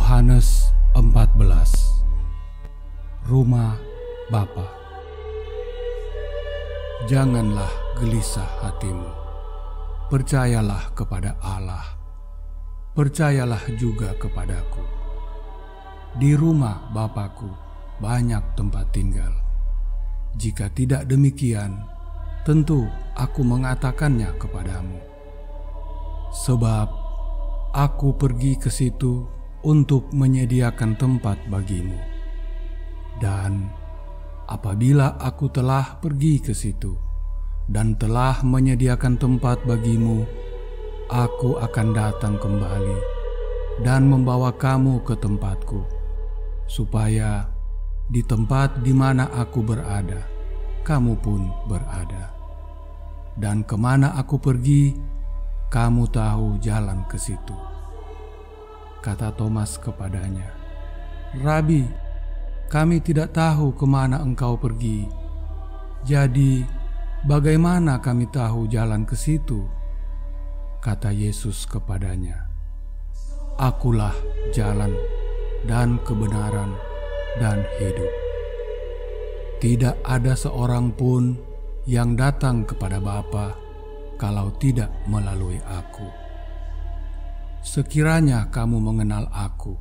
Yohanes 14. Rumah Bapa. Janganlah gelisah hatimu. Percayalah kepada Allah. Percayalah juga kepadaku. Di rumah Bapakku banyak tempat tinggal. Jika tidak demikian, tentu aku mengatakannya kepadamu. Sebab aku pergi ke situ untuk menyediakan tempat bagimu. Dan apabila aku telah pergi ke situ dan telah menyediakan tempat bagimu, aku akan datang kembali dan membawa kamu ke tempatku, supaya di tempat di mana aku berada, kamu pun berada. Dan kemana aku pergi, kamu tahu jalan ke situ. Kata Thomas kepadanya, Rabi, kami tidak tahu kemana engkau pergi. Jadi, bagaimana kami tahu jalan ke situ? Kata Yesus kepadanya, Akulah jalan dan kebenaran dan hidup. Tidak ada seorang pun yang datang kepada Bapa kalau tidak melalui aku. Sekiranya kamu mengenal aku,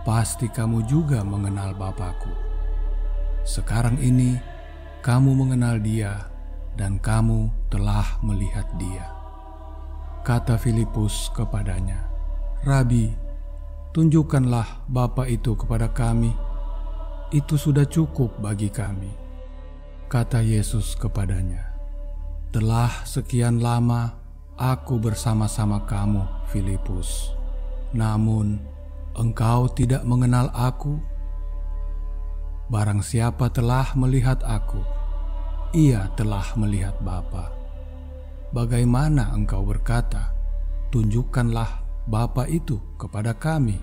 pasti kamu juga mengenal Bapakku. Sekarang ini kamu mengenal Dia dan kamu telah melihat Dia. Kata Filipus kepadanya, Rabi, tunjukkanlah Bapa itu kepada kami. Itu sudah cukup bagi kami. Kata Yesus kepadanya, telah sekian lama aku bersama-sama kamu, Filipus, namun engkau tidak mengenal aku. Barang siapa telah melihat aku, ia telah melihat Bapa. Bagaimana engkau berkata, tunjukkanlah Bapa itu kepada kami?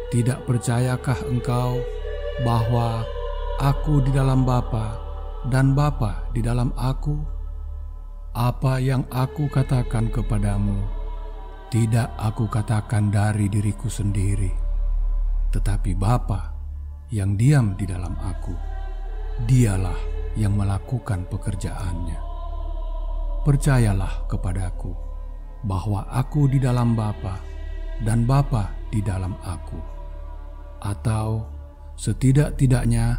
Tidak percayakah engkau bahwa aku di dalam Bapa dan Bapa di dalam aku? Apa yang aku katakan kepadamu, tidak aku katakan dari diriku sendiri, tetapi Bapa yang diam di dalam aku, Dialah yang melakukan pekerjaannya. Percayalah kepadaku bahwa aku di dalam Bapa dan Bapa di dalam aku. Atau setidak-tidaknya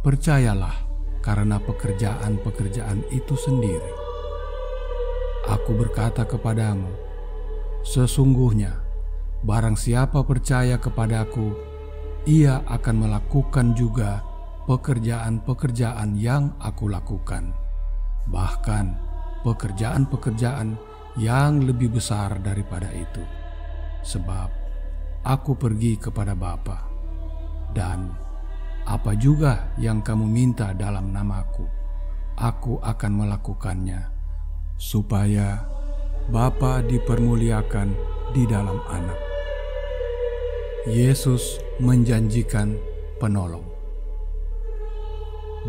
percayalah karena pekerjaan-pekerjaan itu sendiri. Aku berkata kepadamu, sesungguhnya barang siapa percaya kepadaku, ia akan melakukan juga pekerjaan-pekerjaan yang aku lakukan. Bahkan pekerjaan-pekerjaan yang lebih besar daripada itu. Sebab aku pergi kepada Bapa, dan apa juga yang kamu minta dalam namaku, aku akan melakukannya, supaya Bapa dipermuliakan di dalam Anak. Yesus menjanjikan penolong.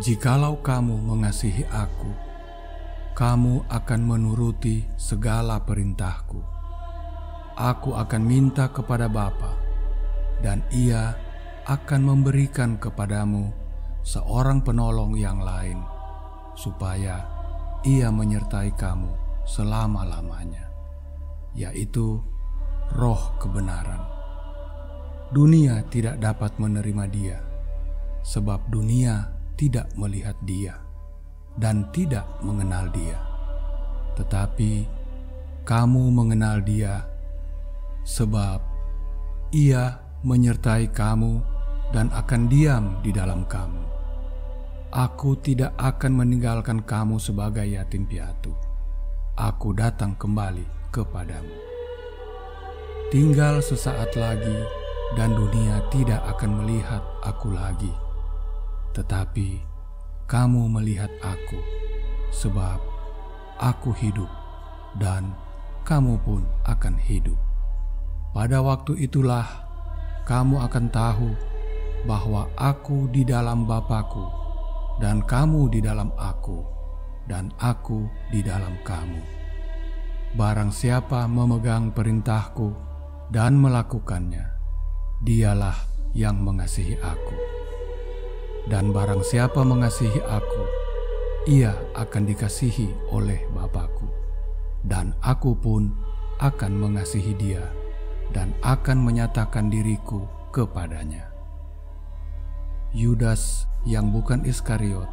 Jikalau kamu mengasihi aku, kamu akan menuruti segala perintahku. Aku akan minta kepada Bapa, dan Ia akan memberikan kepadamu seorang penolong yang lain, supaya Ia menyertai kamu selama-lamanya, yaitu Roh kebenaran. Dunia tidak dapat menerima Dia, sebab dunia tidak melihat Dia dan tidak mengenal Dia. Tetapi kamu mengenal Dia, sebab Ia menyertai kamu dan akan diam di dalam kamu. Aku tidak akan meninggalkan kamu sebagai yatim piatu. Aku datang kembali kepadamu. Tinggal sesaat lagi dan dunia tidak akan melihat aku lagi. Tetapi kamu melihat aku, sebab aku hidup dan kamu pun akan hidup. Pada waktu itulah kamu akan tahu bahwa aku di dalam Bapakku, dan kamu di dalam aku, dan aku di dalam kamu. Barang siapa memegang perintahku dan melakukannya, dialah yang mengasihi aku. Dan barang siapa mengasihi aku, ia akan dikasihi oleh Bapa-Ku. Dan aku pun akan mengasihi dia dan akan menyatakan diriku kepadanya. Yudas yang bukan Iskariot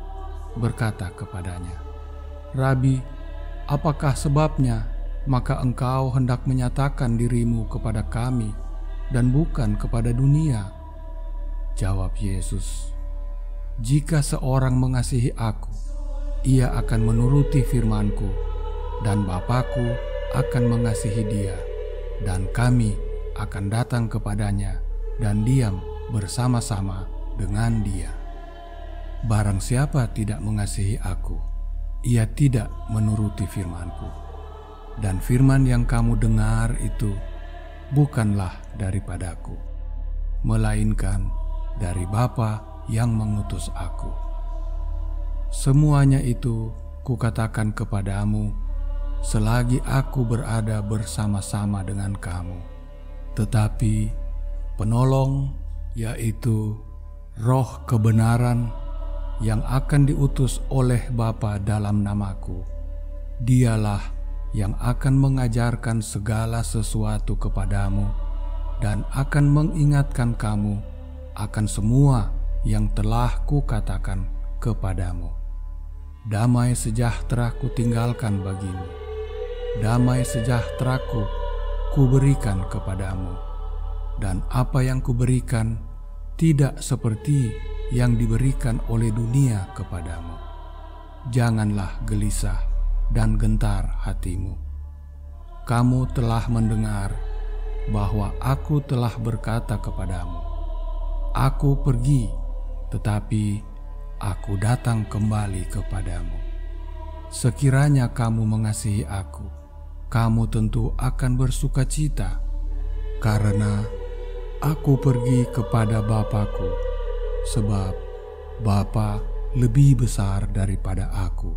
berkata kepadanya, "Rabi, apakah sebabnya maka engkau hendak menyatakan dirimu kepada kami dan bukan kepada dunia?" Jawab Yesus, "Jika seorang mengasihi aku, ia akan menuruti firman-Ku, dan Bapa-Ku akan mengasihi dia, dan kami akan datang kepadanya dan diam bersama-sama dengan dia. Barang siapa tidak mengasihi aku, ia tidak menuruti firman-Ku. Dan firman yang kamu dengar itu bukanlah daripadaku, melainkan dari Bapa yang mengutus aku. Semuanya itu kukatakan kepadamu selagi aku berada bersama-sama dengan kamu. Tetapi penolong, yaitu Roh kebenaran yang akan diutus oleh Bapa dalam namaku, dialah yang akan mengajarkan segala sesuatu kepadamu dan akan mengingatkan kamu akan semua yang telah kukatakan kepadamu. Damai sejahtera kutinggalkan bagimu, damai sejahteraku kuberikan kepadamu, dan apa yang kuberikan tidak seperti yang diberikan oleh dunia kepadamu. Janganlah gelisah dan gentar hatimu. Kamu telah mendengar bahwa aku telah berkata kepadamu, aku pergi, tetapi aku datang kembali kepadamu. Sekiranya kamu mengasihi aku, kamu tentu akan bersukacita, karena aku pergi kepada Bapa-Ku, sebab Bapa lebih besar daripada aku.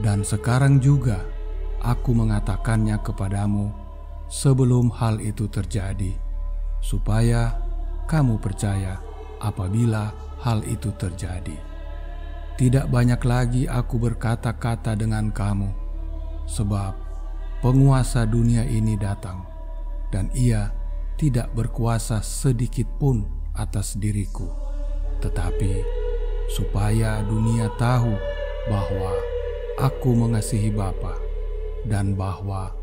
Dan sekarang juga aku mengatakannya kepadamu sebelum hal itu terjadi, supaya kamu percaya apabila hal itu terjadi. Tidak banyak lagi aku berkata-kata dengan kamu, sebab penguasa dunia ini datang, dan ia tidak berkuasa sedikit pun atas diriku, tetapi supaya dunia tahu bahwa aku mengasihi Bapa, dan bahwa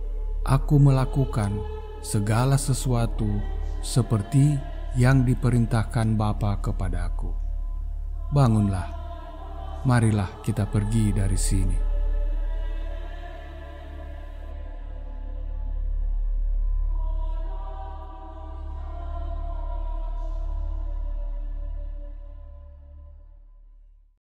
aku melakukan segala sesuatu seperti yang diperintahkan Bapa kepadaku. Bangunlah, marilah kita pergi dari sini.